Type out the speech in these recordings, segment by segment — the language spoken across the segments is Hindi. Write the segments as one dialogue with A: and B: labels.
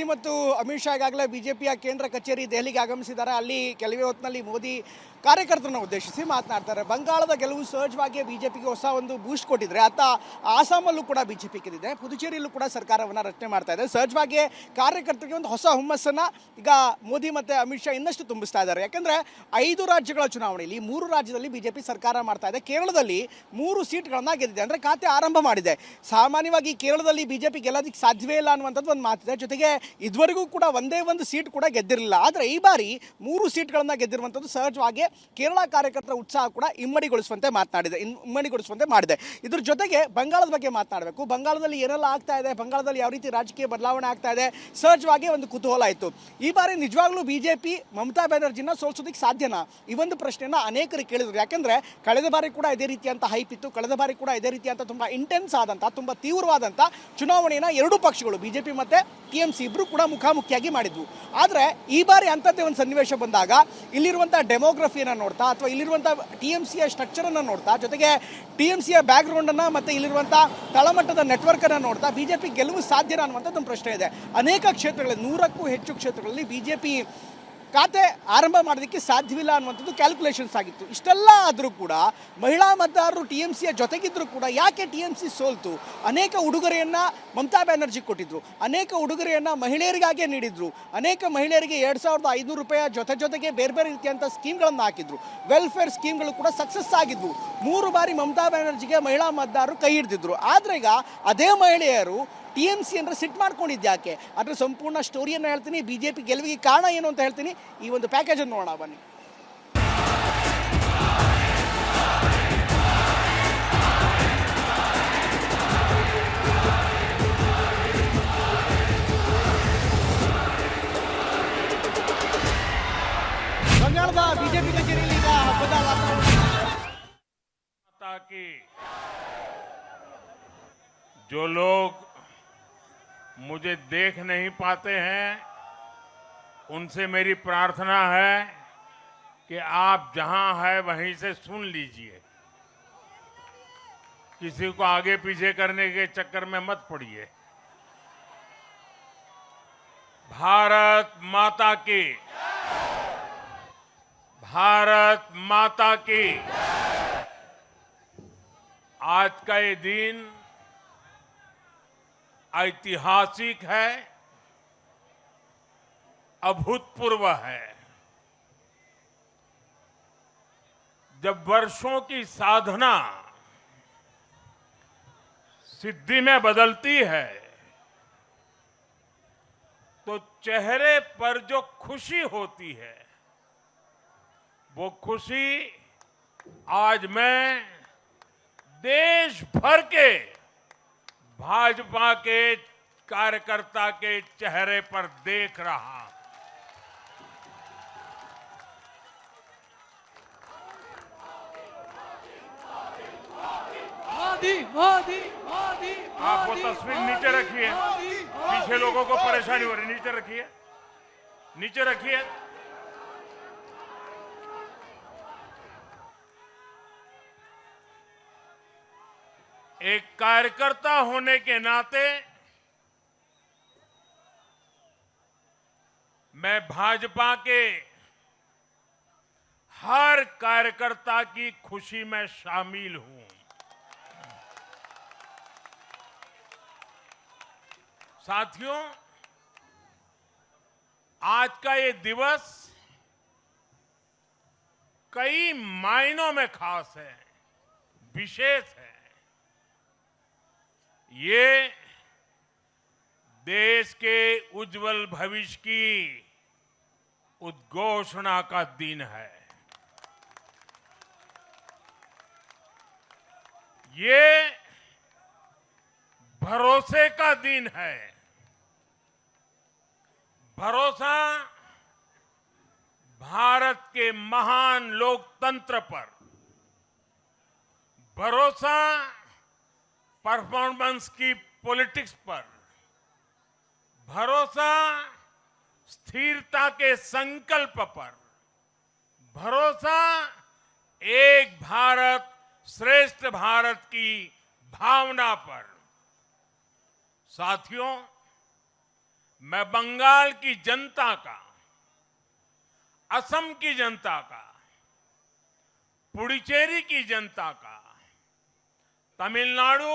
A: ಮೋದಿ ಮತ್ತು ಅಮಿತ್ ಶಾ ಈಗಾಗಲೇ ಬಿಜೆಪಿಯ ಕೇಂದ್ರ ಕಚೇರಿ ದೆಹಲಿಗೆ ಆಗಮಿಸಿದ್ದಾರೆ. ಅಲ್ಲಿ ಕೆಲವೇ ಹೊತ್ತಿನಲ್ಲಿ ಮೋದಿ ಕಾರ್ಯಕರ್ತರನ್ನ ಉದ್ದೇಶಿಸಿ ಮಾತನಾಡ್ತಾರೆ. ಬಂಗಾಳದ ಗೆಲುವು ಸಹಜವಾಗಿ ಬಿಜೆಪಿಗೆ ಹೊಸ ಒಂದು ಬೂಸ್ಟ್ ಕೊಟ್ಟಿದ್ರೆ ಅತ್ತ ಆಸಾಮಲ್ಲೂ ಕೂಡ ಬಿಜೆಪಿ ಗೆದ್ದಿದೆ, ಪುದುಚೇರಿಯಲ್ಲೂ ಕೂಡ ಸರ್ಕಾರವನ್ನು ರಚನೆ ಮಾಡ್ತಾ ಇದೆ. ಸಹಜವಾಗಿ ಕಾರ್ಯಕರ್ತರಿಗೆ ಒಂದು ಹೊಸ ಹುಮ್ಮಸ್ಸನ್ನು ಈಗ ಮೋದಿ ಮತ್ತು ಅಮಿತ್ ಶಾ ಇನ್ನಷ್ಟು ತುಂಬಿಸ್ತಾ ಇದ್ದಾರೆ. ಯಾಕಂದರೆ 5 ರಾಜ್ಯಗಳ ಚುನಾವಣೆಯಲ್ಲಿ 3 ರಾಜ್ಯದಲ್ಲಿ ಬಿಜೆಪಿ ಸರ್ಕಾರ ಮಾಡ್ತಾ ಇದೆ. ಕೇರಳದಲ್ಲಿ 3 ಸೀಟ್ಗಳನ್ನು ಗೆದ್ದಿದೆ, ಅಂದರೆ ಖಾತೆ ಆರಂಭ ಮಾಡಿದೆ. ಸಾಮಾನ್ಯವಾಗಿ ಕೇರಳದಲ್ಲಿ ಬಿಜೆಪಿ ಗೆಲ್ಲೋದಕ್ಕೆ ಸಾಧ್ಯವೇ ಇಲ್ಲ ಅನ್ನುವಂಥದ್ದು ಒಂದು ಮಾತಿದೆ. ಜೊತೆಗೆ ಇದುವರೆಗೂ ಕೂಡ ಒಂದೇ ಒಂದು ಸೀಟ್ ಕೂಡ ಗೆದ್ದಿರಲಿಲ್ಲ. ಆದರೆ ಈ ಬಾರಿ 3 ಸೀಟ್ಗಳನ್ನು ಗೆದ್ದಿರುವಂಥದ್ದು ಸಹಜವಾಗಿ ಕೇರಳ ಕಾರ್ಯಕರ್ತರ ಉತ್ಸಾಹ ಕೂಡ ಇಮ್ಮಡಿಗೊಳಿಸುವಂತೆ ಮಾಡಿದೆ. ಇದ್ರ ಜೊತೆಗೆ ಬಂಗಾಳದ ಬಗ್ಗೆ ಮಾತನಾಡಬೇಕು. ಬಂಗಾಳದಲ್ಲಿ ಏನೆಲ್ಲ ಆಗ್ತಾ ಇದೆ, ಬಂಗಾಳದಲ್ಲಿ ಯಾವ ರೀತಿ ರಾಜಕೀಯ ಬದಲಾವಣೆ ಆಗ್ತಾ ಇದೆ, ಸಹಜವಾಗಿ ಒಂದು ಕುತೂಹಲ ಇತ್ತು. ಈ ಬಾರಿ ನಿಜವಾಗ್ಲೂ ಬಿಜೆಪಿ ಮಮತಾ ಬ್ಯಾನರ್ಜಿನ ಸೋಲಿಸೋದಕ್ಕೆ ಸಾಧ್ಯನಾ? ಈ ಒಂದು ಪ್ರಶ್ನೆಯನ್ನ ಅನೇಕರು ಕೇಳಿದ್ರು. ಯಾಕಂದ್ರೆ ಕಳೆದ ಬಾರಿ ಕೂಡ ಇದೇ ರೀತಿಯಂತ ಹೈಪ್ ಇತ್ತು. ಕಳೆದ ಬಾರಿ ಕೂಡ ಇದೇ ರೀತಿಯಂತ ತುಂಬಾ ಇಂಟೆನ್ಸ್ ಆದಂತ, ತುಂಬಾ ತೀವ್ರವಾದಂತ ಚುನಾವಣೆಯನ್ನ ಎರಡೂ ಪಕ್ಷಗಳು ಬಿಜೆಪಿ ಮತ್ತೆ ಟಿಎಂಸಿ ಇಬ್ರು ಕೂಡ ಮುಖಾಮುಖಿಯಾಗಿ ಮಾಡಿದ್ವು. ಆದರೆ ಈ ಬಾರಿ ಅಂಥದ್ದೇ ಒಂದು ಸನ್ನಿವೇಶ ಬಂದಾಗ ಇಲ್ಲಿರುವಂಥ ಡೆಮೋಗ್ರಫಿಯನ್ನು ನೋಡ್ತಾ ಅಥವಾ ಇಲ್ಲಿರುವಂಥ ಟಿಎಂಸಿಯ ಸ್ಟ್ರಕ್ಚರನ್ನು ನೋಡ್ತಾ, ಜೊತೆಗೆ ಟಿಎಂಸಿಯ ಬ್ಯಾಕ್ಗ್ರೌಂಡನ್ನು ಮತ್ತು ಇಲ್ಲಿರುವಂಥ ತಳಮಟ್ಟದ ನೆಟ್ವರ್ಕನ್ನು ನೋಡ್ತಾ ಬಿಜೆಪಿ ಗೆಲುವು ಸಾಧ್ಯನಾ ಅನ್ನುವಂಥದ್ದು ಒಂದು ಪ್ರಶ್ನೆ ಇದೆ. ಅನೇಕ ಕ್ಷೇತ್ರಗಳಲ್ಲಿ 100ಕ್ಕೂ ಹೆಚ್ಚು ಕ್ಷೇತ್ರಗಳಲ್ಲಿ ಬಿಜೆಪಿ ಖಾತೆ ಆರಂಭ ಮಾಡೋದಕ್ಕೆ ಸಾಧ್ಯವಿಲ್ಲ ಅನ್ನುವಂಥದ್ದು ಕ್ಯಾಲ್ಕುಲೇಷನ್ಸ್ ಆಗಿತ್ತು. ಇಷ್ಟೆಲ್ಲ ಆದರೂ ಕೂಡ ಮಹಿಳಾ ಮತದಾರರು ಟಿಎಂಸಿಯ ಜೊತೆಗಿದ್ದರೂ ಕೂಡ ಯಾಕೆ ಟಿಎಂಸಿ ಸೋಲ್ತು? ಅನೇಕ ಉಡುಗೊರೆಯನ್ನು ಮಮತಾ ಬ್ಯಾನರ್ಜಿ ಕೊಟ್ಟಿದ್ರು, ಅನೇಕ ಉಡುಗೊರೆಯನ್ನು ಮಹಿಳೆಯರಿಗಾಗೇ ನೀಡಿದ್ರು, ಅನೇಕ ಮಹಿಳೆಯರಿಗೆ 2500 ರೂಪಾಯಿ ಜೊತೆಗೆ ಬೇರೆ ಬೇರೆ ರೀತಿಯಂಥ ಸ್ಕೀಮ್ಗಳನ್ನು ಹಾಕಿದ್ರು. ವೆಲ್ಫೇರ್ ಸ್ಕೀಮ್ಗಳು ಕೂಡ ಸಕ್ಸಸ್ ಆಗಿದ್ವು. 3 ಬಾರಿ ಮಮತಾ ಬ್ಯಾನರ್ಜಿಗೆ ಮಹಿಳಾ ಮತದಾರರು ಕೈ ಹಿಡಿದಿದ್ರು. ಆದರೆ ಈಗ ಅದೇ ಮಹಿಳೆಯರು ಟಿಎಂಸಿ ಅಂದರೆ ಸಿಟ್ ಮಾಡ್ಕೊಂಡಿದ್ಯಾಕೆ? ಅದರ ಸಂಪೂರ್ಣ ಸ್ಟೋರಿಯನ್ನು ಹೇಳ್ತೀನಿ, ಬಿಜೆಪಿ ಗೆಲುವಿಗೆ ಕಾರಣ ಏನು ಅಂತ ಹೇಳ್ತೀನಿ. ಈ ಒಂದು ಪ್ಯಾಕೇಜನ್ನು ನೋಡೋಣ ಬನ್ನಿ. ಬಂಗಾಳದ ಬಿಜೆಪಿ ಕಚೇರಿಯಲ್ಲಿ ಈಗ ಹಬ್ಬದ ವಾತಾವರಣ.
B: जो लोग मुझे देख नहीं पाते हैं, उनसे मेरी प्रार्थना है कि आप जहां है वहीं से सुन लीजिए, किसी को आगे पीछे करने के चक्कर में मत पड़िए। भारत माता की, भारत माता की। आज का ये दिन ऐतिहासिक है, अभूतपूर्व है। जब वर्षों की साधना सिद्धि में बदलती है तो चेहरे पर जो खुशी होती है, वो खुशी आज मैं देश भर के भाजपा के कार्यकर्ता के चेहरे पर देख रहा।
C: मोदी मोदी मोदी,
B: आप वो तस्वीर नीचे रखिए, पीछे लोगों को परेशानी हो रही, नीचे रखिए, नीचे रखिए। एक कार्यकर्ता होने के नाते मैं भाजपा के हर कार्यकर्ता की खुशी में शामिल हूं। साथियों, आज का ये दिवस कई मायनों में खास है, विशेष है। ये देश के उज्जवल भविष्य की उद्घोषणा का दिन है। ये भरोसे का दिन है। भरोसा भारत के महान लोकतंत्र पर, भरोसा परफॉर्मेंस की पॉलिटिक्स पर, भरोसा स्थिरता के संकल्प पर, भरोसा एक भारत श्रेष्ठ भारत की भावना पर। साथियों, मैं बंगाल की जनता का, असम की जनता का, पुडुचेरी की जनता का, तमिलनाडु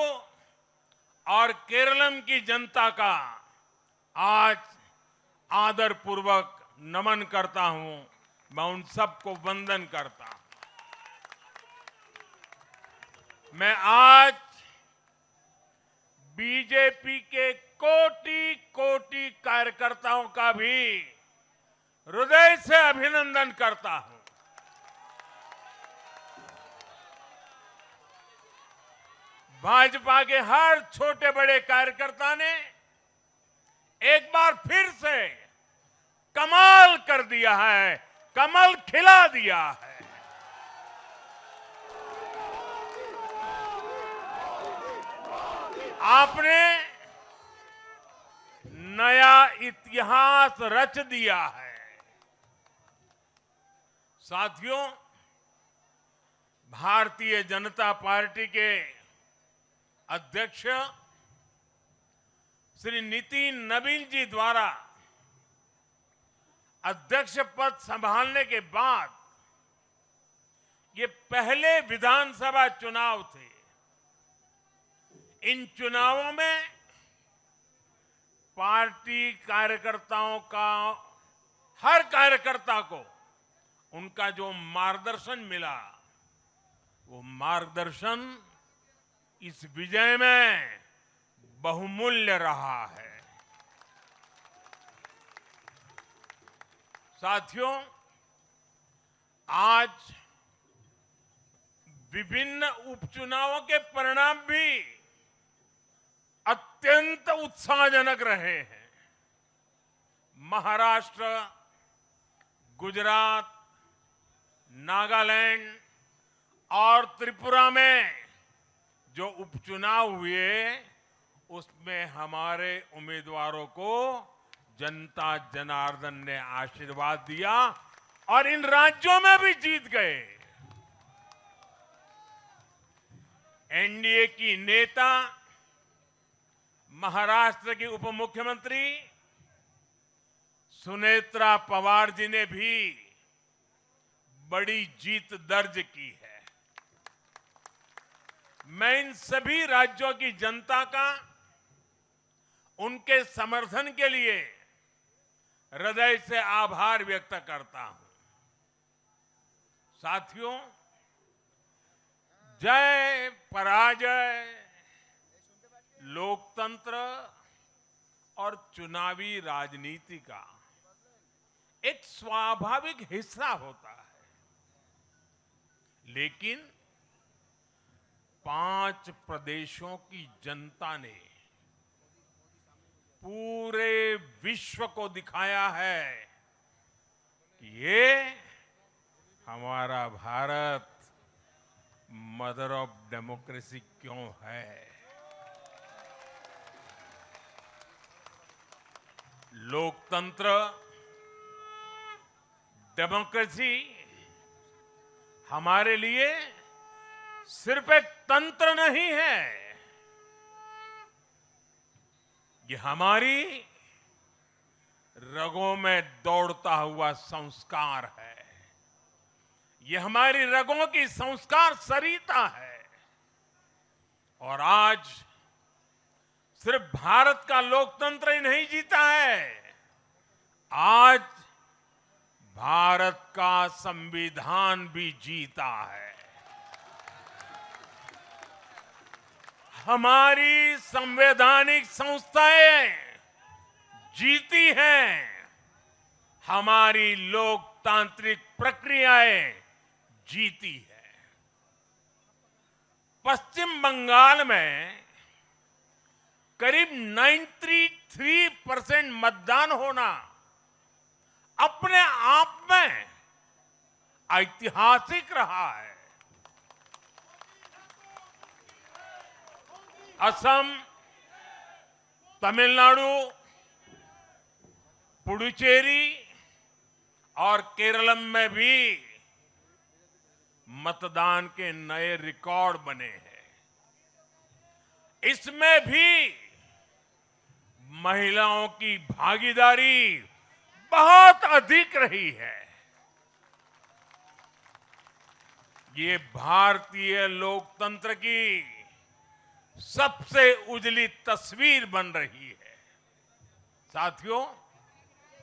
B: और केरलम की जनता का आज आदरपूर्वक नमन करता हूं। मैं उन सबको वंदन करता हूं। मैं आज बीजेपी के कोटि कोटि कार्यकर्ताओं का भी हृदय से अभिनंदन करता हूं। भाजपा के हर छोटे बड़े कार्यकर्ता ने एक बार फिर से कमाल कर दिया है, कमल खिला दिया है। आपने नया इतिहास रच दिया है। साथियों, भारतीय जनता पार्टी के अध्यक्ष श्री नितिन नवीन जी द्वारा अध्यक्ष पद संभालने के बाद ये पहले विधानसभा चुनाव थे। इन चुनावों में पार्टी कार्यकर्ताओं का, हर कार्यकर्ता को उनका जो मार्गदर्शन मिला, वो मार्गदर्शन इस विजय में बहुमूल्य रहा है। साथियों, आज विभिन्न उपचुनावों के परिणाम भी अत्यंत उत्साहजनक रहे हैं। महाराष्ट्र, गुजरात, नागालैंड और त्रिपुरा में जो उपचुनाव हुए, उसमें हमारे उम्मीदवारों को जनता जनार्दन ने आशीर्वाद दिया और इन राज्यों में भी जीत गए। एनडीए की नेता, महाराष्ट्र की उप मुख्यमंत्री सुनेत्रा पवार जी ने भी बड़ी जीत दर्ज की है। मैं इन सभी राज्यों की जनता का उनके समर्थन के लिए हृदय से आभार व्यक्त करता हूं। साथियों, जय पराजय लोकतंत्र और चुनावी राजनीति का एक स्वाभाविक हिस्सा होता है, लेकिन 5 प्रदेशों की जनता ने पूरे विश्व को दिखाया है कि ये हमारा भारत मदर ऑफ डेमोक्रेसी क्यों है। लोकतंत्र, डेमोक्रेसी हमारे लिए सिर्फ एक तंत्र नहीं है, ये हमारी रगों में दौड़ता हुआ संस्कार है। ये हमारी रगों की संस्कार सरिता है। और आज सिर्फ भारत का लोकतंत्र ही नहीं जीता है, आज भारत का संविधान भी जीता है। हमारी संवैधानिक संस्थाएं जीती हैं, हमारी लोकतांत्रिक प्रक्रियाएं जीती है। पश्चिम बंगाल में करीब 93% मतदान होना अपने आप में ऐतिहासिक रहा है। असम, तमिलनाडु, पुडुचेरी और केरलम में भी मतदान के नए रिकॉर्ड बने हैं। इसमें भी महिलाओं की भागीदारी बहुत अधिक रही है। ये भारतीय लोकतंत्र की सबसे उजली तस्वीर बन रही है। साथियों,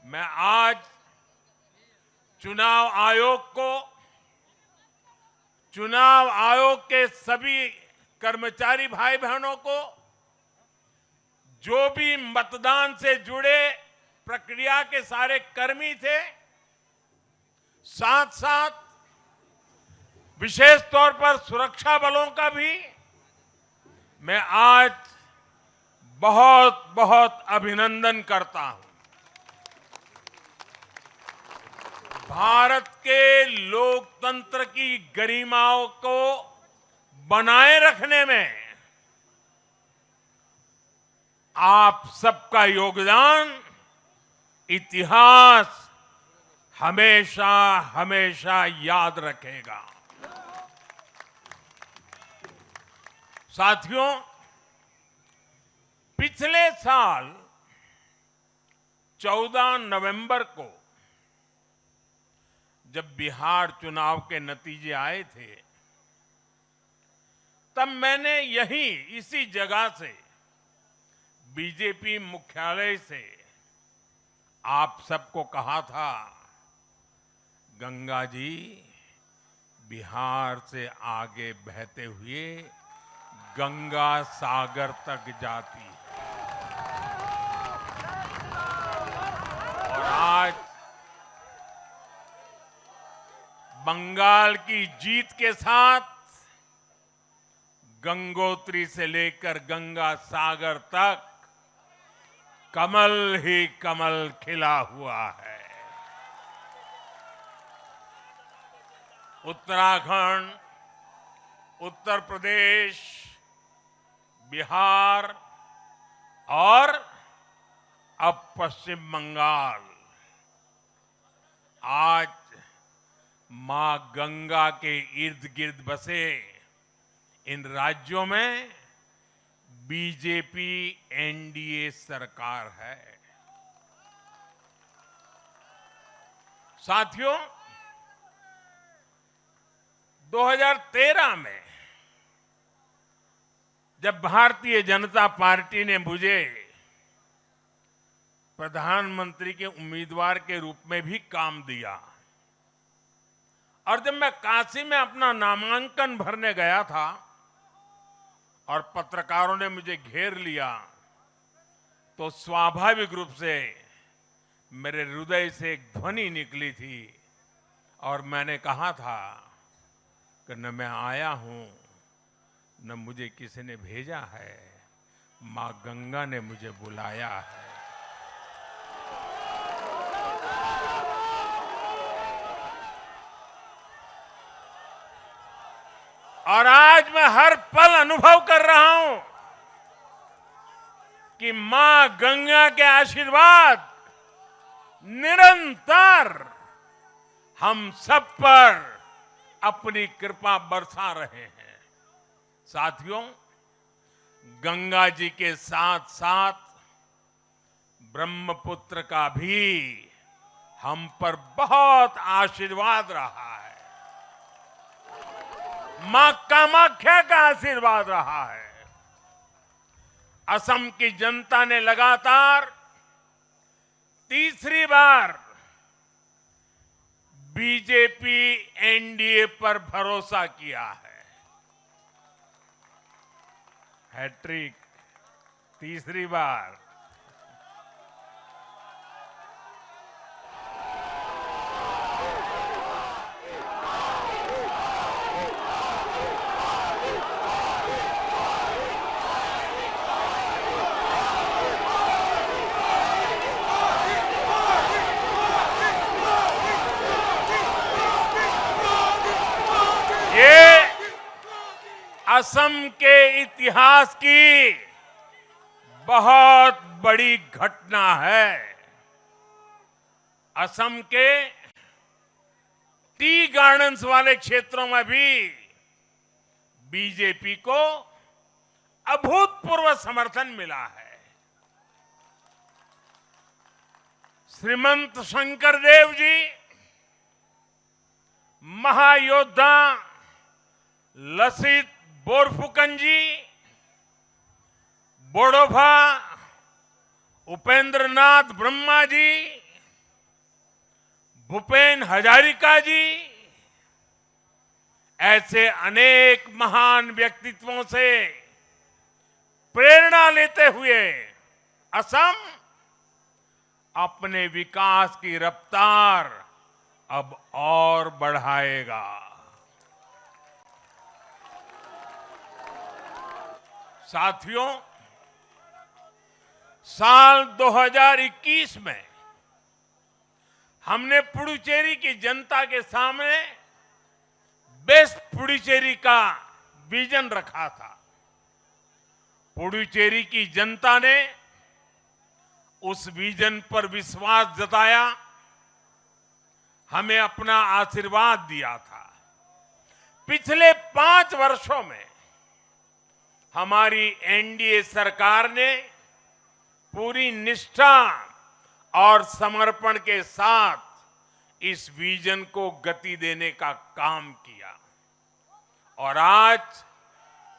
B: मैं आज चुनाव आयोग के सभी कर्मचारी भाई बहनों को, जो भी मतदान से जुड़े प्रक्रिया के सारे कर्मी थे, साथ साथ विशेष तौर पर सुरक्षा बलों का भी मैं आज बहुत बहुत अभिनंदन करता हूं। भारत के लोकतंत्र की गरिमाओं को बनाए रखने में आप सबका योगदान इतिहास हमेशा हमेशा याद रखेगा। साथियों, पिछले साल 14 नवंबर को जब बिहार चुनाव के नतीजे आए थे, तब मैंने इसी जगह से बीजेपी मुख्यालय से आप सबको कहा था, गंगा जी बिहार से आगे बहते हुए गंगा सागर तक जाती है। और आज बंगाल की जीत के साथ गंगोत्री से लेकर गंगा सागर तक कमल ही कमल खिला हुआ है। उत्तराखंड, उत्तर प्रदेश, बिहार और अब पश्चिम बंगाल आज मां गंगा के इर्द गिर्द बसे इन राज्यों में बीजेपी एनडीए सरकार है। साथियों, 2013 में जब भारतीय जनता पार्टी ने मुझे प्रधानमंत्री के उम्मीदवार के रूप में भी काम दिया और जब मैं काशी में अपना नामांकन भरने गया था और पत्रकारों ने मुझे घेर लिया, तो स्वाभाविक रूप से मेरे हृदय से एक ध्वनि निकली थी और मैंने कहा था कि न मैं आया हूं, न मुझे किसी ने भेजा है, मां गंगा ने मुझे बुलाया है। और आज मैं हर पल अनुभव कर रहा हूं कि मां गंगा के आशीर्वाद निरंतर हम सब पर अपनी कृपा बरसा रहे हैं। साथियों, गंगा जी के साथ साथ ब्रह्मपुत्र का भी हम पर बहुत आशीर्वाद रहा है। मां कामाख्या का आशीर्वाद रहा है। असम की जनता ने लगातार तीसरी बार बीजेपी एनडीए पर भरोसा किया है। हैट्रिक, तीसरी बार। ये असम के इतिहास की बहुत बड़ी घटना है। असम के टी गार्डन्स वाले क्षेत्रों में भी बीजेपी को अभूतपूर्व समर्थन मिला है। श्रीमंत शंकरदेव जी, महायोद्धा लसित बोरफुकन जी, बोडोफा उपेंद्रनाथ ब्रह्मा जी, भूपेन हजारिका जी, ऐसे अनेक महान व्यक्तित्वों से प्रेरणा लेते हुए असम अपने विकास की रफ्तार अब और बढ़ाएगा। साथियों, साल 2021 में हमने पुडुचेरी की जनता के सामने बेस्ट पुडुचेरी का विजन रखा था। पुडुचेरी की जनता ने उस विजन पर विश्वास जताया, हमें अपना आशीर्वाद दिया था। पिछले 5 वर्षों में हमारी एनडीए सरकार ने पूरी निष्ठा और समर्पण के साथ इस विजन को गति देने का काम किया और आज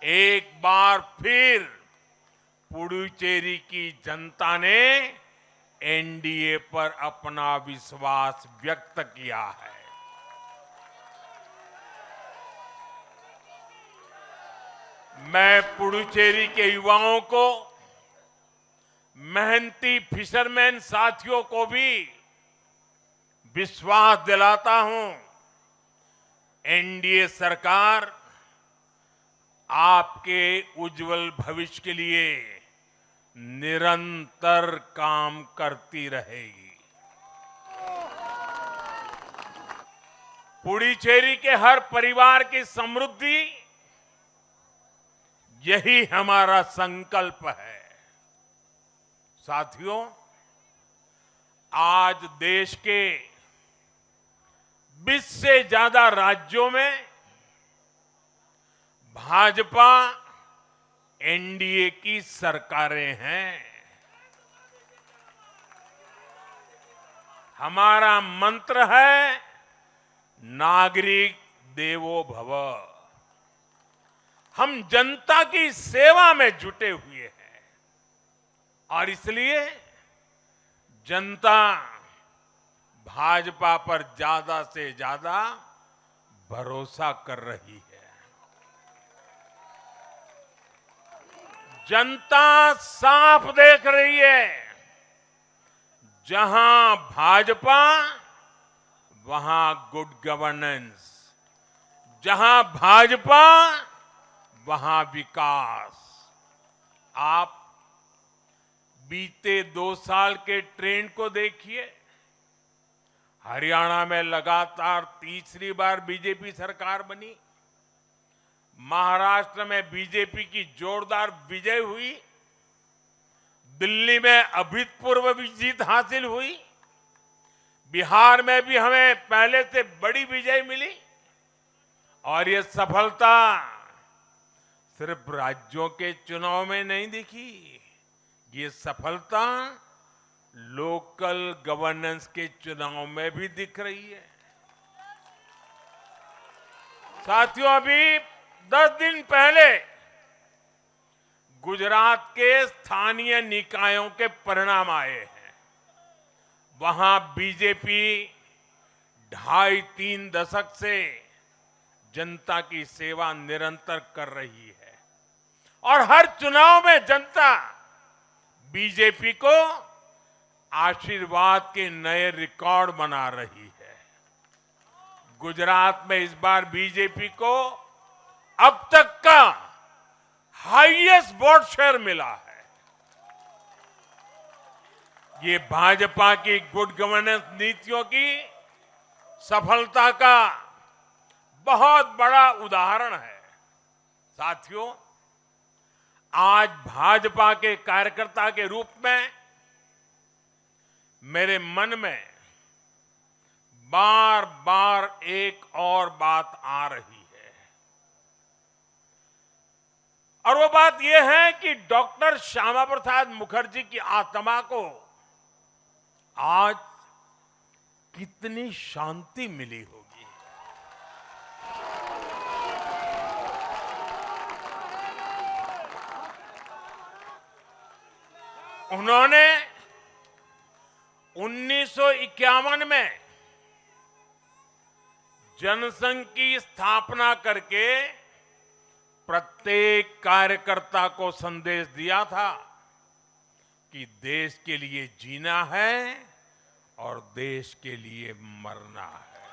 B: एक बार फिर पुडुचेरी की जनता ने एनडीए पर अपना विश्वास व्यक्त किया है। मैं पुडुचेरी के युवाओं को, मेहनती फिशरमैन साथियों को भी विश्वास दिलाता हूं, एनडीए सरकार आपके उज्जवल भविष्य के लिए निरंतर काम करती रहेगी। पुडुचेरी के हर परिवार की समृद्धि, यही हमारा संकल्प है। साथियों, आज देश के 20 से ज्यादा राज्यों में भाजपा एनडीए की सरकारें हैं। हमारा मंत्र है नागरिक देवो भव। हम जनता की सेवा में जुटे हुए हैं और इसलिए जनता भाजपा पर ज्यादा से ज्यादा भरोसा कर रही है। जनता साफ देख रही है, जहां भाजपा वहां गुड गवर्नेंस, जहां भाजपा वहां विकास। आप बीते 2 साल के ट्रेंड को देखिए। हरियाणा में लगातार तीसरी बार बीजेपी सरकार बनी, महाराष्ट्र में बीजेपी की जोरदार विजय हुई, दिल्ली में अभूतपूर्व जीत हासिल हुई, बिहार में भी हमें पहले से बड़ी विजय मिली और ये सफलता सिर्फ राज्यों के चुनाव में नहीं दिखी, ये सफलता लोकल गवर्नेंस के चुनाव में भी दिख रही है। साथियों, अभी 10 दिन पहले गुजरात के स्थानीय निकायों के परिणाम आए हैं। वहां बीजेपी 2.5-3 दशक से जनता की सेवा निरंतर कर रही है और हर चुनाव में जनता बीजेपी को आशीर्वाद के नए रिकॉर्ड बना रही है। गुजरात में इस बार बीजेपी को अब तक का हाईएस्ट वोट शेयर मिला है। ये भाजपा की गुड गवर्नेंस नीतियों की सफलता का बहुत बड़ा उदाहरण है। साथियों, आज भाजपा के कार्यकर्ता के रूप में मेरे मन में बार बार एक और बात आ रही है और वो बात यह है कि डॉक्टर श्यामा प्रसाद मुखर्जी की आत्मा को आज कितनी शांति मिली होगी। उन्होंने 1951 में जनसंघ की स्थापना करके प्रत्येक कार्यकर्ता को संदेश दिया था कि देश के लिए जीना है और देश के लिए मरना है।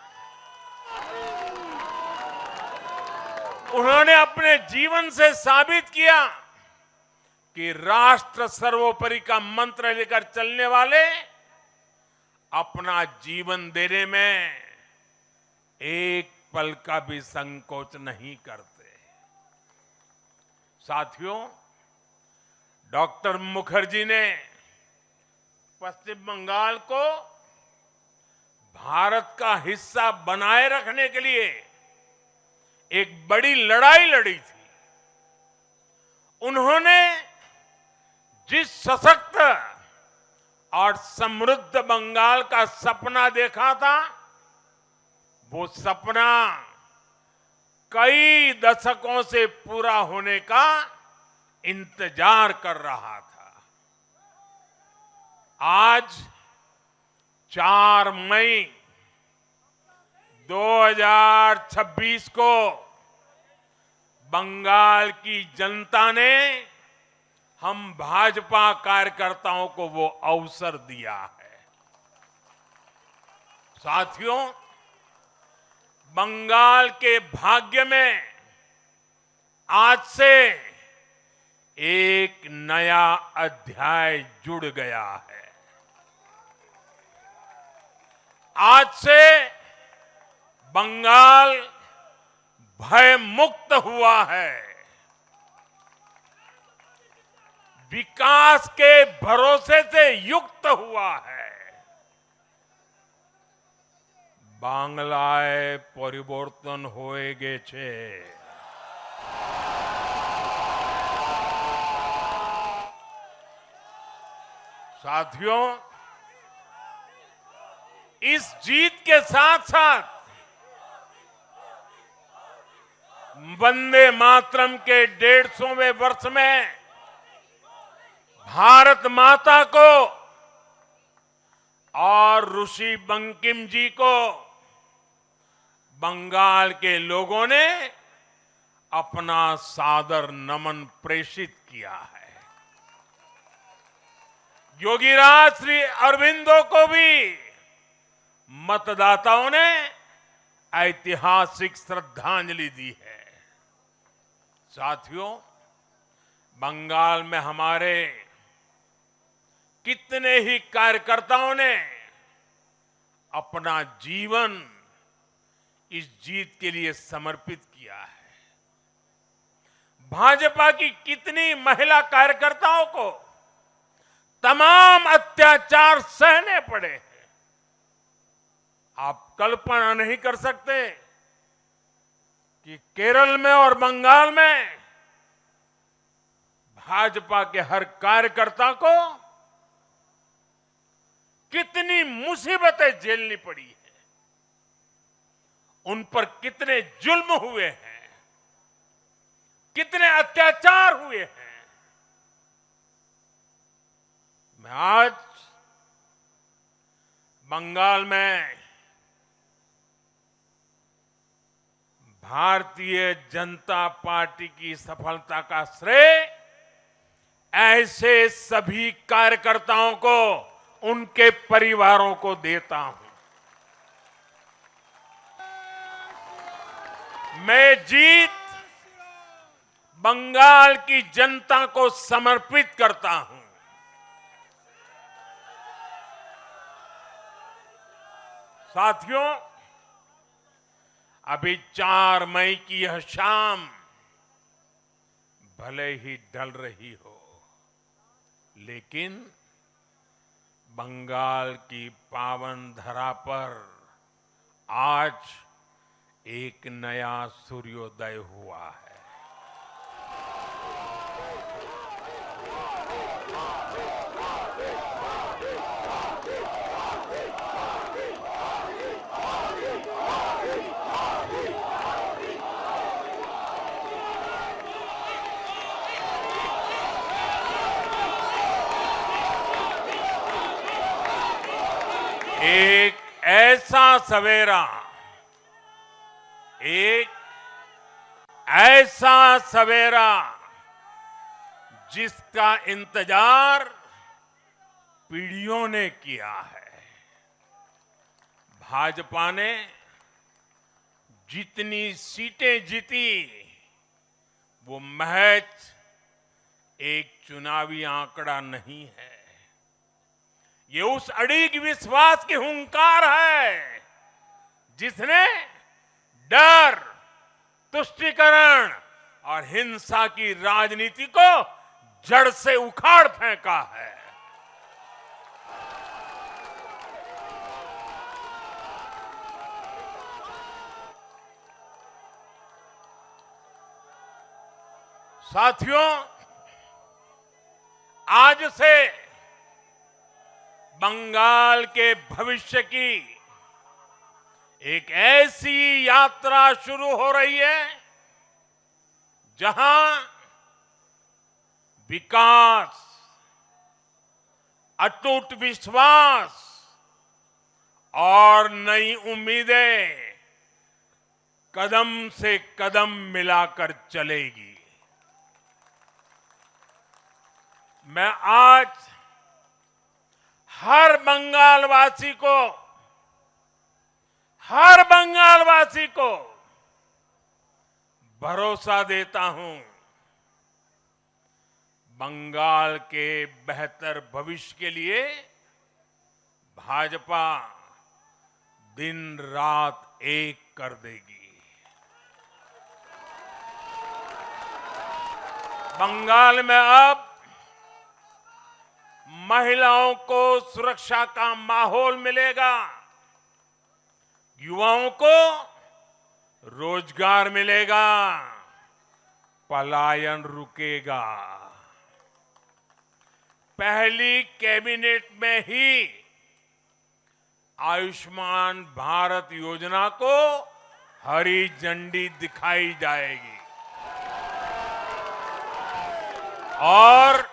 B: उन्होंने अपने जीवन से साबित किया कि राष्ट्र सर्वोपरि का मंत्र लेकर चलने वाले अपना जीवन देने में एक पल का भी संकोच नहीं करते। साथियों, डॉक्टर मुखर्जी ने पश्चिम बंगाल को भारत का हिस्सा बनाए रखने के लिए एक बड़ी लड़ाई लड़ी थी। उन्होंने जिस सशक्त और समृद्ध बंगाल का सपना देखा था, वो सपना कई दशकों से पूरा होने का इंतजार कर रहा था। आज 4 मई 2026 को बंगाल की जनता ने हम भाजपा कार्यकर्ताओं को वो अवसर दिया है। साथियों, बंगाल के भाग्य में आज से एक नया अध्याय जुड़ गया है। आज से बंगाल भय मुक्त हुआ है। विकास के भरोसे से युक्त हुआ है। বাংলায় পরিবর্তন হয়ে গেছে। साथियों, इस जीत के साथ साथ वंदे मातरम के 150वें वर्ष में भारत माता को और ऋषि बंकिम जी को बंगाल के लोगों ने अपना सादर नमन प्रेषित किया है। योगीराज श्री अरविंदो को भी मतदाताओं ने ऐतिहासिक श्रद्धांजलि दी है। साथियों, बंगाल में हमारे कितने ही कार्यकर्ताओं ने अपना जीवन इस जीत के लिए समर्पित किया है। भाजपा की कितनी महिला कार्यकर्ताओं को तमाम अत्याचार सहने पड़े हैं। आप कल्पना नहीं कर सकते कि केरल में और बंगाल में भाजपा के हर कार्यकर्ता को कितनी मुसीबतें झेलनी पड़ी है, उन पर कितने जुल्म हुए हैं, कितने अत्याचार हुए हैं। मैं आज बंगाल में भारतीय जनता पार्टी की सफलता का श्रेय ऐसे सभी कार्यकर्ताओं को, उनके परिवारों को देता हूं। मैं जीत बंगाल की जनता को समर्पित करता हूं। साथियों, अभी 4 मई की यह शाम भले ही ढल रही हो, लेकिन बंगाल की पावन धरा पर आज एक नया सूर्योदय हुआ है। एक ऐसा सवेरा, एक ऐसा सवेरा जिसका इंतजार पीढ़ियों ने किया है। भाजपा ने जितनी सीटें जीती वो महज एक चुनावी आंकड़ा नहीं है, ये उस अड़िग विश्वास की हुंकार है जिसने डर, तुष्टीकरण और हिंसा की राजनीति को जड़ से उखाड़ फेंका है। साथियों, आज से बंगाल के भविष्य की एक ऐसी यात्रा शुरू हो रही है जहां विकास, अटूट विश्वास और नई उम्मीदें कदम से कदम मिलाकर चलेगी। मैं आज हर बंगालवासी को भरोसा देता हूं, बंगाल के बेहतर भविष्य के लिए भाजपा दिन रात एक कर देगी। बंगाल में अब महिलाओं को सुरक्षा का माहौल मिलेगा, युवाओं को रोजगार मिलेगा, पलायन रुकेगा। पहली कैबिनेट में ही आयुष्मान भारत योजना को हरी झंडी दिखाई जाएगी और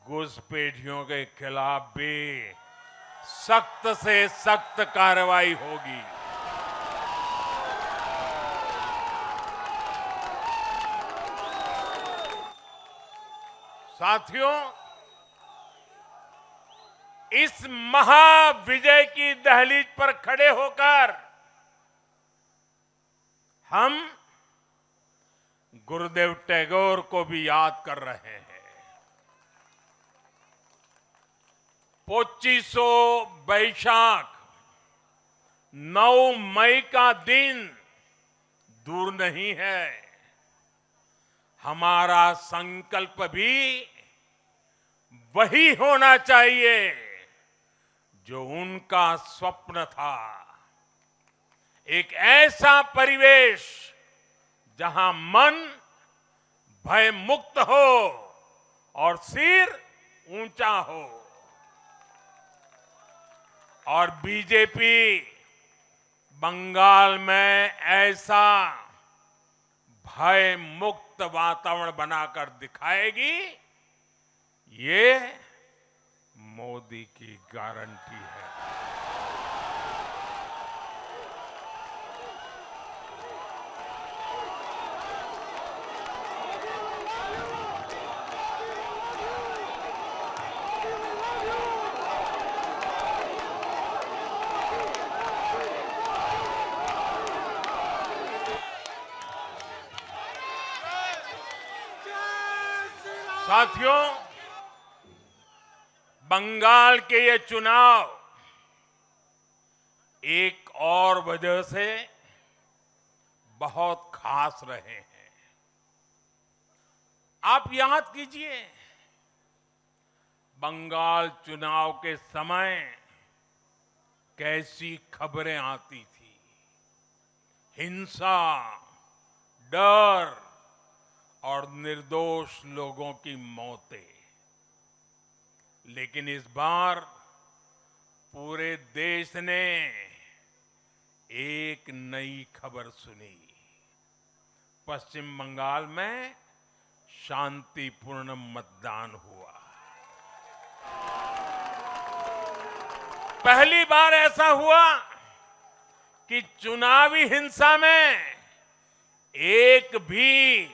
B: घुसपैठियों के खिलाफ भी सख्त से सख्त कार्रवाई होगी। साथियों, इस महाविजय की दहलीज पर खड़े होकर हम गुरुदेव टैगोर को भी याद कर रहे हैं। पोचिशो बैशाख 9 मई का दिन दूर नहीं है। हमारा संकल्प भी वही होना चाहिए जो उनका स्वप्न था। एक ऐसा परिवेश जहां मन भय मुक्त हो और सिर ऊंचा हो। और बीजेपी बंगाल में ऐसा भय मुक्त वातावरण बनाकर दिखाएगी, ये मोदी की गारंटी है। साथियों, बंगाल के ये चुनाव एक और वजह से बहुत खास रहे हैं। आप याद कीजिए, बंगाल चुनाव के समय कैसी खबरें आती थी। हिंसा, डर और निर्दोष लोगों की मौतें। लेकिन इस बार पूरे देश ने एक नई खबर सुनी। पश्चिम बंगाल में शांतिपूर्ण मतदान हुआ। पहली बार ऐसा हुआ कि चुनावी हिंसा में एक भी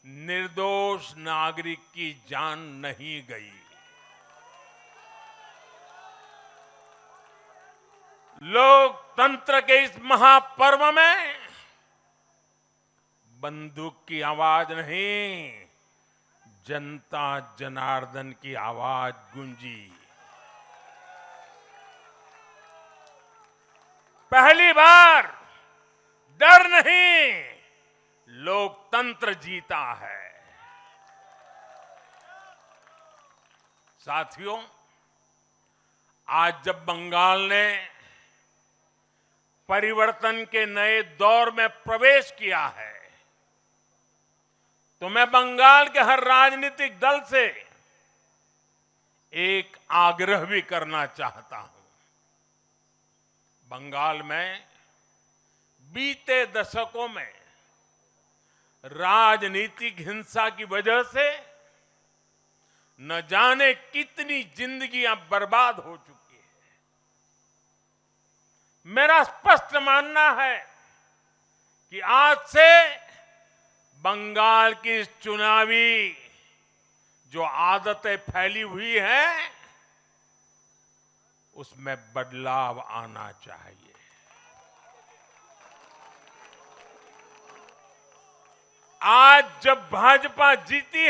B: निर्दोष नागरिक की जान नहीं गई। लोकतंत्र के इस महापर्व में बंदूक की आवाज नहीं, जनता जनार्दन की आवाज गूंजी। पहली बार डर नहीं, लोकतंत्र जीता है। साथियों, आज जब बंगाल ने परिवर्तन के नए दौर में प्रवेश किया है, तो मैं बंगाल के हर राजनीतिक दल से एक आग्रह भी करना चाहता हूं। बंगाल में बीते दशकों में राजनीतिक हिंसा की वजह से न जाने कितनी जिंदगियां बर्बाद हो चुकी है। मेरा स्पष्ट मानना है कि आज से बंगाल की इस चुनावी जो आदतें फैली हुई हैं, उसमें बदलाव आना चाहिए। आज जब भाजपा जीती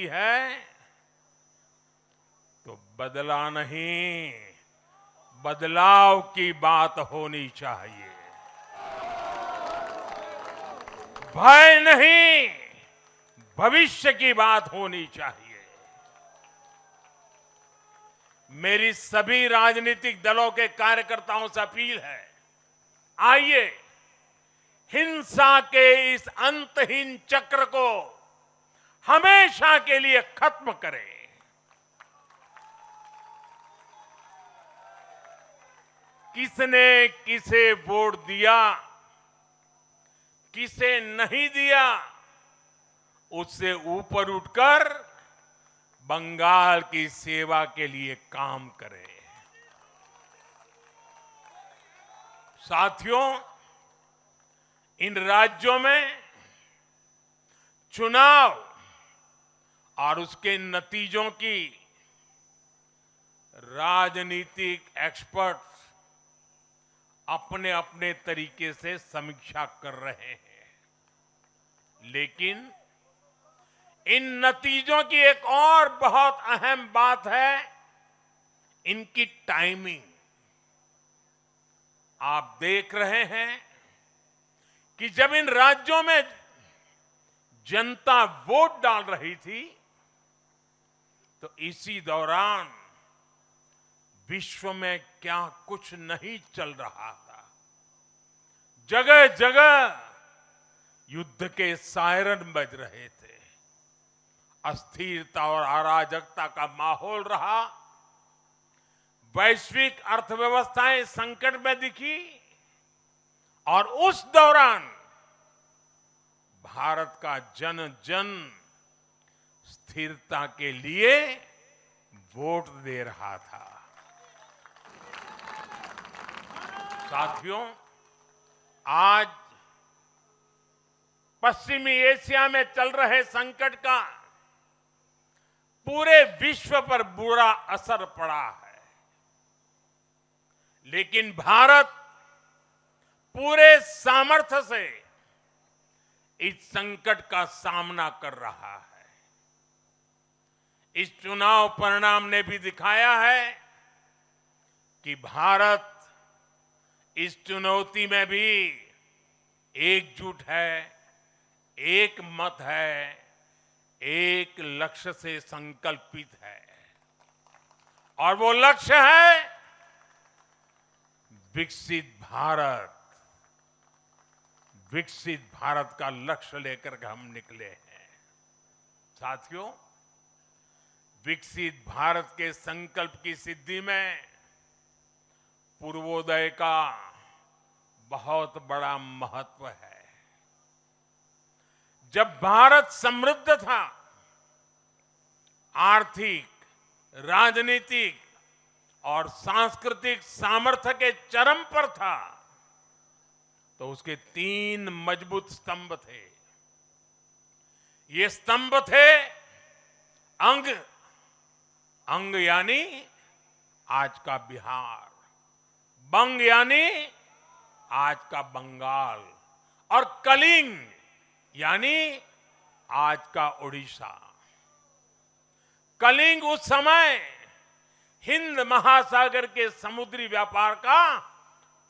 B: है, तो बदला नहीं, बदलाव की बात होनी चाहिए। भय नहीं, भविष्य की बात होनी चाहिए। मेरी सभी राजनीतिक दलों के कार्यकर्ताओं से अपील है, आइए हिंसा के इस अंतहीन चक्र को हमेशा के लिए खत्म करें। किसने किसे वोट दिया, किसे नहीं दिया, उससे ऊपर उठकर बंगाल की सेवा के लिए काम करें। साथियों, इन राज्यों में चुनाव और उसके नतीजों की राजनीतिक एक्सपर्ट्स अपने अपने तरीके से समीक्षा कर रहे हैं, लेकिन इन नतीजों की एक और बहुत अहम बात है, इनकी टाइमिंग। आप देख रहे हैं कि जब इन राज्यों में जनता वोट डाल रही थी, तो इसी दौरान विश्व में क्या कुछ नहीं चल रहा था। जगह जगह युद्ध के सायरन बज रहे थे, अस्थिरता और अराजकता का माहौल रहा, वैश्विक अर्थव्यवस्थाएं संकट में दिखी, और उस दौरान भारत का जन जन स्थिरता के लिए वोट दे रहा था। साथियों, आज पश्चिमी एशिया में चल रहे संकट का पूरे विश्व पर बुरा असर पड़ा है, लेकिन भारत पूरे सामर्थ्य से इस संकट का सामना कर रहा है। इस चुनाव परिणाम ने भी दिखाया है कि भारत इस चुनौती में भी एकजुट है, एक मत है, एक लक्ष्य से संकल्पित है, और वो लक्ष्य है विकसित भारत। विकसित भारत का लक्ष्य लेकर के हम निकले हैं। साथियों, विकसित भारत के संकल्प की सिद्धि में पूर्वोदय का बहुत बड़ा महत्व है। जब भारत समृद्ध था, आर्थिक, राजनीतिक और सांस्कृतिक सामर्थ्य के चरम पर था, तो उसके 3 मजबूत स्तंभ थे। ये स्तंभ थे अंग, अंग यानी आज का बिहार, बंग यानी आज का बंगाल, और कलिंग यानी आज का उड़ीसा। कलिंग उस समय हिंद महासागर के समुद्री व्यापार का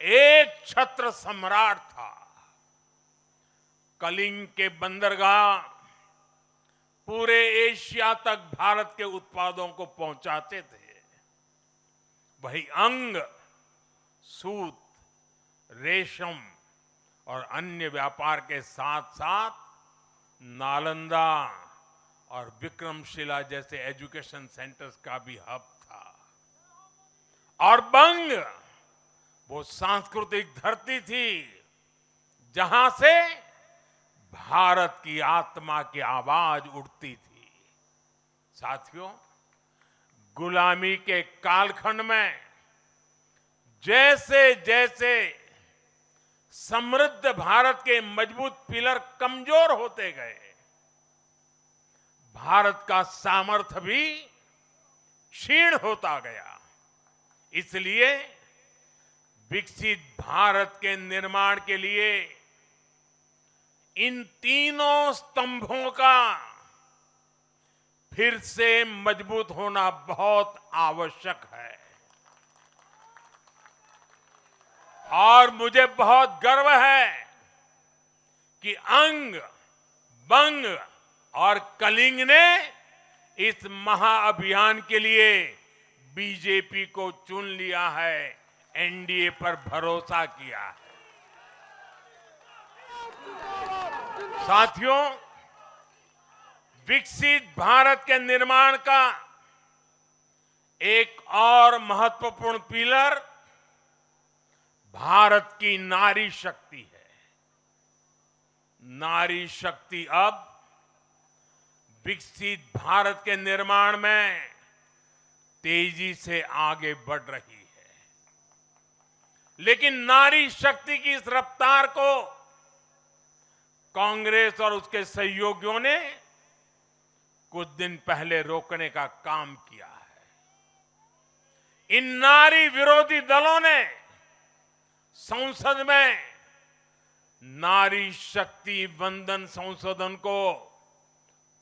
B: एक छत्र सम्राट था। कलिंग के बंदरगाह पूरे एशिया तक भारत के उत्पादों को पहुंचाते थे। वही अंग सूत, रेशम और अन्य व्यापार के साथ साथ नालंदा और विक्रमशिला जैसे एजुकेशन सेंटर्स का भी हब था। और बंग वो सांस्कृतिक धरती थी जहां से भारत की आत्मा की आवाज उठती थी। साथियों, गुलामी के कालखंड में जैसे जैसे समृद्ध भारत के मजबूत पिलर कमजोर होते गए, भारत का सामर्थ्य भी क्षीण होता गया। इसलिए विकसित भारत के निर्माण के लिए इन तीनों स्तंभों का फिर से मजबूत होना बहुत आवश्यक है। और मुझे बहुत गर्व है कि अंग, बंग और कलिंग ने इस महाअभियान के लिए बीजेपी को चुन लिया है, एनडीए पर भरोसा किया है। साथियों, विकसित भारत के निर्माण का एक और महत्वपूर्ण पिलर भारत की नारी शक्ति है। नारी शक्ति अब विकसित भारत के निर्माण में तेजी से आगे बढ़ रही है। लेकिन नारी शक्ति की इस रफ्तार को कांग्रेस और उसके सहयोगियों ने कुछ दिन पहले रोकने का काम किया है। इन नारी विरोधी दलों ने संसद में नारी शक्ति वंदन संशोधन को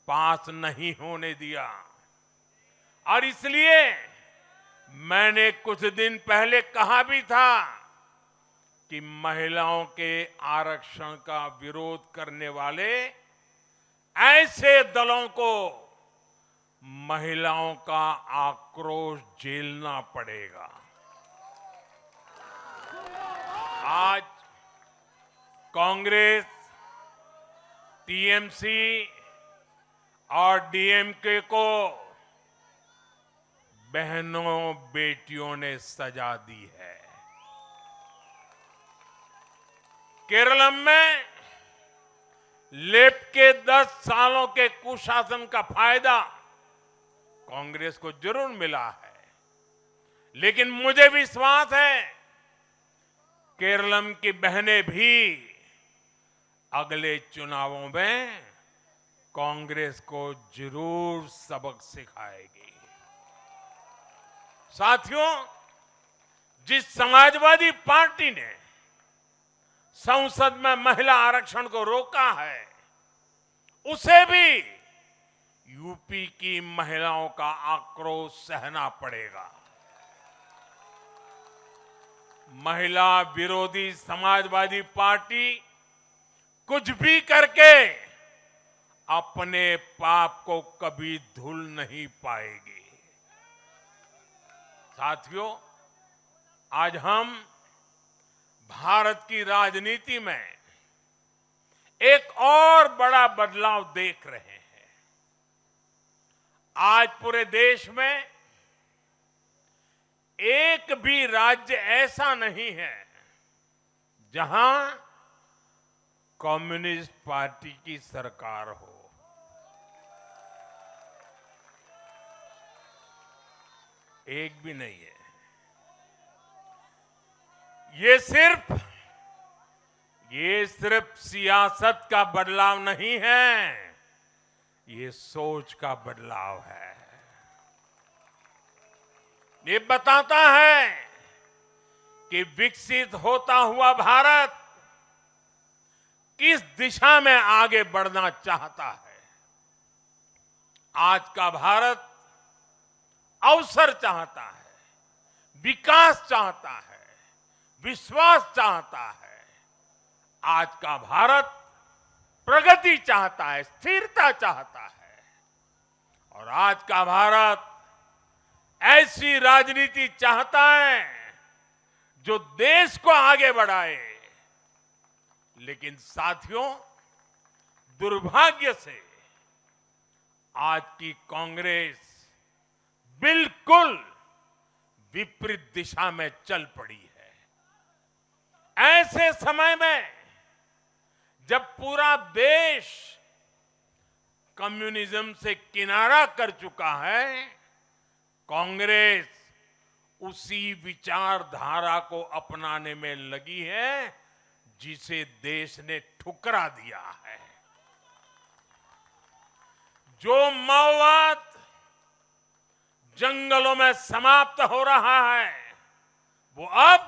B: पास नहीं होने दिया, और इसलिए मैंने कुछ दिन पहले कहा भी था कि महिलाओं के आरक्षण का विरोध करने वाले ऐसे दलों को महिलाओं का आक्रोश झेलना पड़ेगा। आज कांग्रेस, टीएमसी और डीएमके को बहनों बेटियों ने सजा दी है। केरलम में लेफ्ट के 10 सालों के कुशासन का फायदा कांग्रेस को जरूर मिला है, लेकिन मुझे विश्वास है केरलम की बहनें भी अगले चुनावों में कांग्रेस को जरूर सबक सिखाएगी। साथियों, जिस समाजवादी पार्टी ने संसद में महिला आरक्षण को रोका है, उसे भी यूपी की महिलाओं का आक्रोश सहना पड़ेगा। महिला विरोधी समाजवादी पार्टी कुछ भी करके अपने पाप को कभी धुल नहीं पाएगी। साथियों, आज हम भारत की राजनीति में एक और बड़ा बदलाव देख रहे हैं। आज पूरे देश में एक भी राज्य ऐसा नहीं है जहां कम्युनिस्ट पार्टी की सरकार हो। एक भी नहीं है। ये सिर्फ सियासत का बदलाव नहीं है, ये सोच का बदलाव है। ये बताता है कि विकसित होता हुआ भारत किस दिशा में आगे बढ़ना चाहता है। आज का भारत अवसर चाहता है, विकास चाहता है, विश्वास चाहता है। आज का भारत प्रगति चाहता है, स्थिरता चाहता है। और आज का भारत ऐसी राजनीति चाहता है जो देश को आगे बढ़ाए। लेकिन साथियों, दुर्भाग्य से आज की कांग्रेस बिल्कुल विपरीत दिशा में चल पड़ी है। ऐसे समय में जब पूरा देश कम्युनिज्म से किनारा कर चुका है, कांग्रेस उसी विचारधारा को अपनाने में लगी है जिसे देश ने ठुकरा दिया है। जो माओवाद जंगलों में समाप्त हो रहा है, वो अब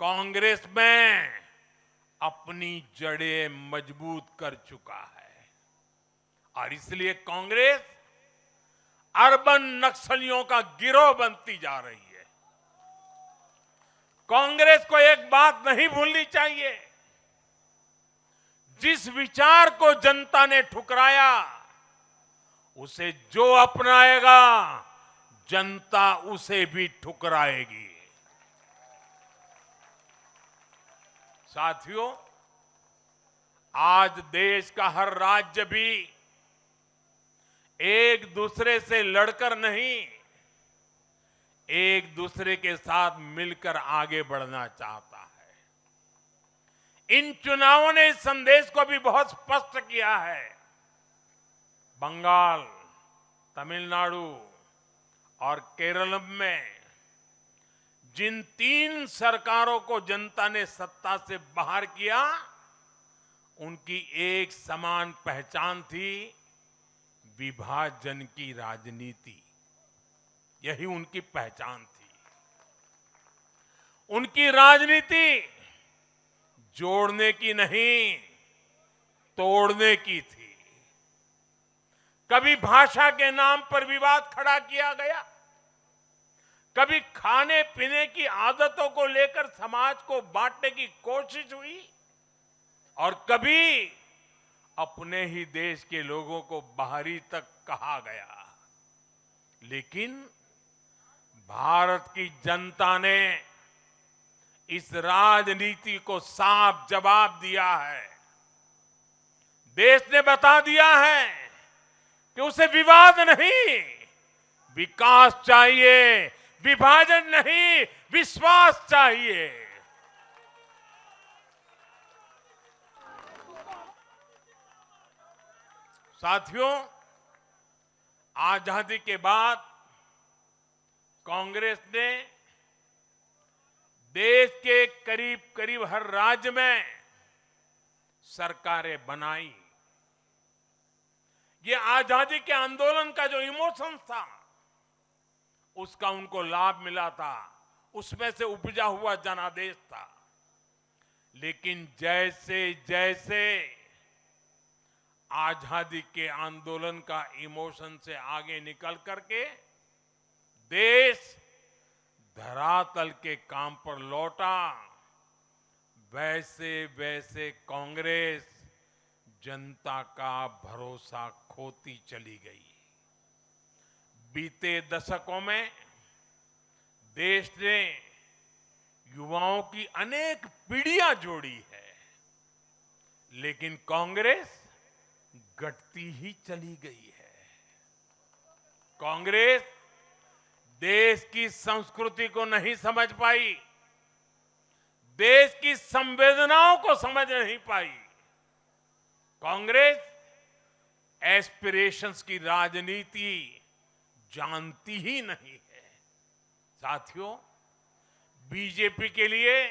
B: कांग्रेस में अपनी जड़ें मजबूत कर चुका है। और इसलिए कांग्रेस अर्बन नक्सलियों का गिरोह बनती जा रही है। कांग्रेस को एक बात नहीं भूलनी चाहिए, जिस विचार को जनता ने ठुकराया, उसे जो अपनाएगा जनता उसे भी ठुकराएगी। साथियों, आज देश का हर राज्य भी एक दूसरे से लड़कर नहीं, एक दूसरे के साथ मिलकर आगे बढ़ना चाहता है। इन चुनावों ने इस संदेश को भी बहुत स्पष्ट किया है। बंगाल, तमिलनाडु और केरल में जिन 3 सरकारों को जनता ने सत्ता से बाहर किया, उनकी एक समान पहचान थी, विभाजन की राजनीति। यही उनकी पहचान थी। उनकी राजनीति जोड़ने की नहीं, तोड़ने की थी। कभी भाषा के नाम पर विवाद खड़ा किया गया, कभी खाने पीने की आदतों को लेकर समाज को बांटने की कोशिश हुई, और कभी अपने ही देश के लोगों को बाहरी तक कहा गया। लेकिन भारत की जनता ने इस राजनीति को साफ जवाब दिया है। देश ने बता दिया है कि उसे विवाद नहीं, विकास चाहिए, विभाजन नहीं, विश्वास चाहिए। साथियों, आजादी के बाद कांग्रेस ने देश के करीब करीब हर राज्य में सरकारें बनाई। ये आजादी के आंदोलन का जो इमोशन था, उसका उनको लाभ मिला था, उसमें से उपजा हुआ जनादेश था। लेकिन जैसे जैसे आजादी के आंदोलन का इमोशन से आगे निकल करके देश धरातल के काम पर लौटा, वैसे वैसे कांग्रेस जनता का भरोसा खोती चली गई। बीते दशकों में देश ने युवाओं की अनेक पीढ़ियां जोड़ी है, लेकिन कांग्रेस घटती ही चली गई है। कांग्रेस देश की संस्कृति को नहीं समझ पाई, देश की संवेदनाओं को समझ नहीं पाई। कांग्रेस एस्पिरेशंस की राजनीति जानती ही नहीं है। साथियों, बीजेपी के लिए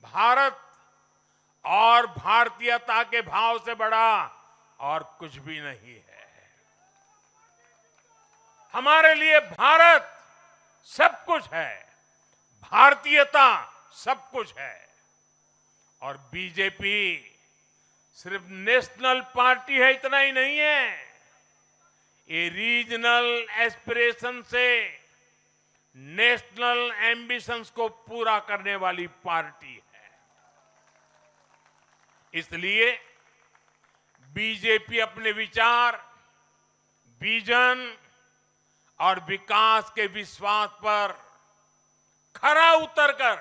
B: भारत और भारतीयता के भाव से बड़ा और कुछ भी नहीं है। हमारे लिए भारत सब कुछ है, भारतीयता सब कुछ है। और बीजेपी सिर्फ नेशनल पार्टी है, इतना ही नहीं है, ये रीजनल एस्पिरेशन से नेशनल एम्बिशंस को पूरा करने वाली पार्टी है। इसलिए बीजेपी अपने विचार, विजन और विकास के विश्वास पर खरा उतरकर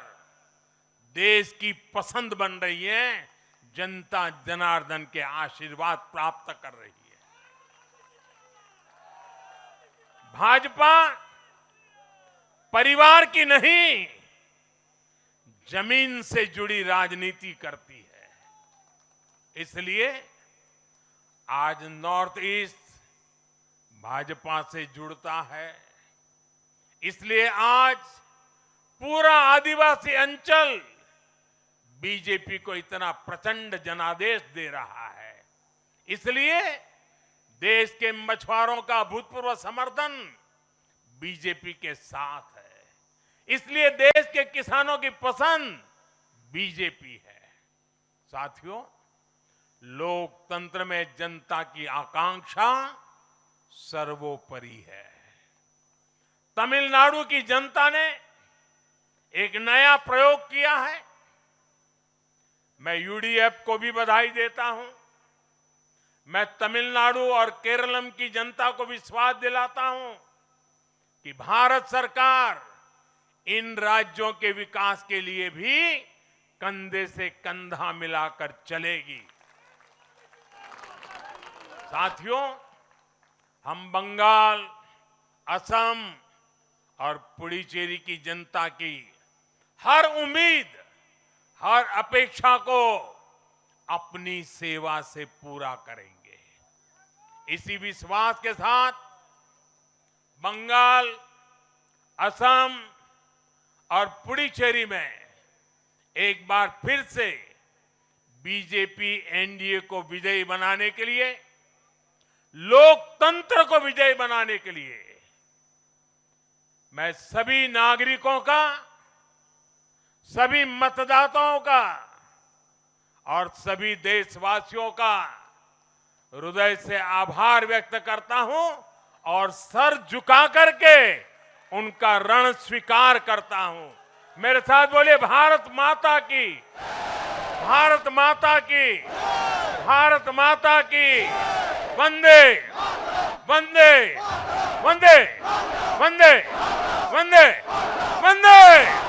B: देश की पसंद बन रही है, जनता जनार्दन के आशीर्वाद प्राप्त कर रही है। भाजपा परिवार की नहीं, जमीन से जुड़ी राजनीति करती है। इसलिए आज नॉर्थ ईस्ट भाजपा से जुड़ता है। इसलिए आज पूरा आदिवासी अंचल बीजेपी को इतना प्रचंड जनादेश दे रहा है। इसलिए देश के मछुआरों का भूतपूर्व समर्थन बीजेपी के साथ है। इसलिए देश के किसानों की पसंद बीजेपी है। साथियों, लोकतंत्र में जनता की आकांक्षा सर्वोपरि है। तमिलनाडु की जनता ने एक नया प्रयोग किया है। मैं यूडीएफ को भी बधाई देता हूं। मैं तमिलनाडु और केरलम की जनता को विश्वास दिलाता हूं कि भारत सरकार इन राज्यों के विकास के लिए भी कंधे से कंधा मिलाकर चलेगी। साथियों, हम बंगाल, असम और पुडुचेरी की जनता की हर उम्मीद, हर अपेक्षा को अपनी सेवा से पूरा करेंगे। इसी विश्वास के साथ बंगाल, असम और पुडुचेरी में एक बार फिर से बीजेपी एनडीए को विजयी बनाने के लिए, लोकतंत्र को विजयी बनाने के लिए मैं सभी नागरिकों का, सभी मतदाताओं का और सभी देशवासियों का हृदय से आभार व्यक्त करता हूं और सर झुका करके उनका ऋण स्वीकार करता हूं। मेरे साथ बोलिए, भारत माता की, भारत माता की, भारत माता की, वंदे वंदे वंदे वंदे वंदे वंदे।